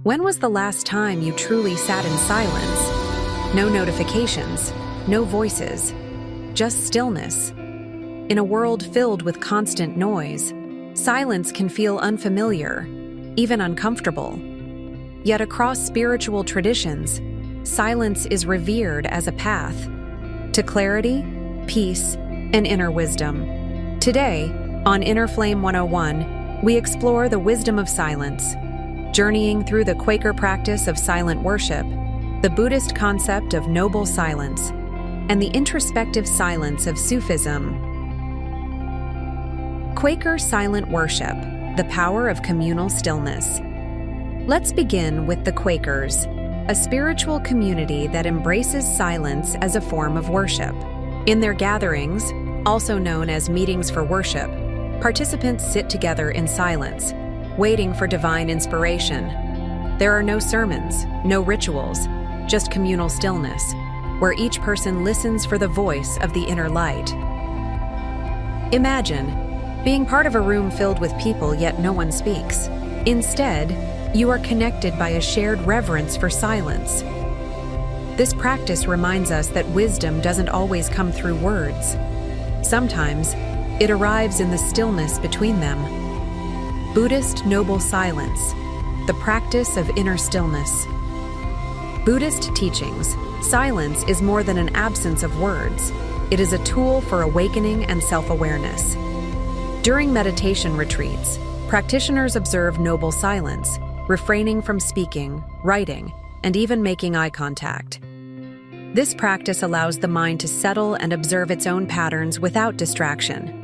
When was the last time you truly sat in silence? No notifications, no voices, just stillness. In a world filled with constant noise, silence can feel unfamiliar, even uncomfortable. Yet across spiritual traditions, silence is revered as a path to clarity, peace, and inner wisdom. Today, on Inner Flame 101, we explore the wisdom of silence, journeying through the Quaker practice of silent worship, the Buddhist concept of noble silence, and the introspective silence of Sufism. Quaker Silent Worship, the power of communal stillness. Let's begin with the Quakers, a spiritual community that embraces silence as a form of worship. In their gatherings, also known as meetings for worship, participants sit together in silence, waiting for divine inspiration. There are no sermons, no rituals, just communal stillness, where each person listens for the voice of the inner light. Imagine being part of a room filled with people yet no one speaks. Instead, you are connected by a shared reverence for silence. This practice reminds us that wisdom doesn't always come through words. Sometimes, it arrives in the stillness between them. Buddhist Noble Silence, the practice of inner stillness. Buddhist teachings, silence is more than an absence of words. It is a tool for awakening and self-awareness. During meditation retreats, practitioners observe noble silence, refraining from speaking, writing, and even making eye contact. This practice allows the mind to settle and observe its own patterns without distraction.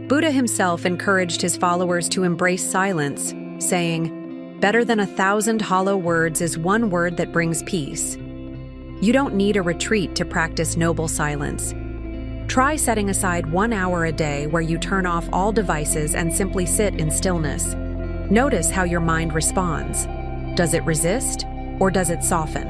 Buddha himself encouraged his followers to embrace silence, saying, "Better than 1,000 hollow words is one word that brings peace." You don't need a retreat to practice noble silence. Try setting aside 1 hour a day where you turn off all devices and simply sit in stillness. Notice how your mind responds. Does it resist, or does it soften?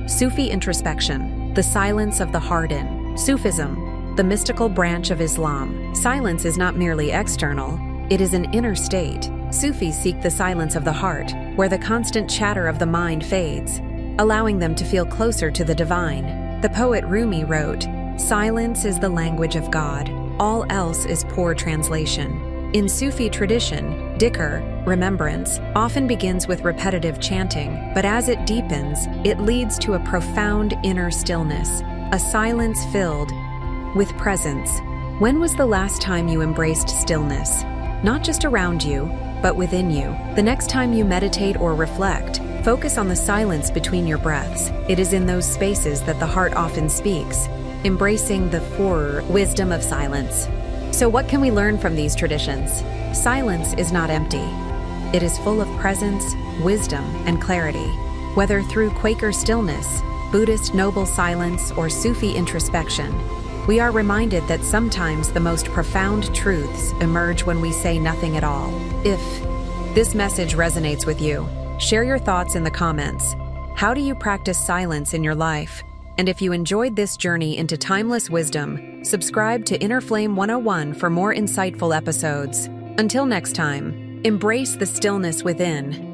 Sufi Introspection, the silence of the heart in Sufism, the mystical branch of Islam. Silence is not merely external, it is an inner state. Sufis seek the silence of the heart, where the constant chatter of the mind fades, allowing them to feel closer to the divine. The poet Rumi wrote, "Silence is the language of God, all else is poor translation." In Sufi tradition, dhikr, remembrance, often begins with repetitive chanting, but as it deepens, it leads to a profound inner stillness, a silence filled with presence. When was the last time you embraced stillness? Not just around you, but within you. The next time you meditate or reflect, focus on the silence between your breaths. It is in those spaces that the heart often speaks, embracing the wisdom of silence. So what can we learn from these traditions? Silence is not empty. It is full of presence, wisdom, and clarity. Whether through Quaker stillness, Buddhist noble silence, or Sufi introspection, we are reminded that sometimes the most profound truths emerge when we say nothing at all. If this message resonates with you, share your thoughts in the comments. How do you practice silence in your life? And if you enjoyed this journey into timeless wisdom, subscribe to Inner Flame 101 for more insightful episodes. Until next time, embrace the stillness within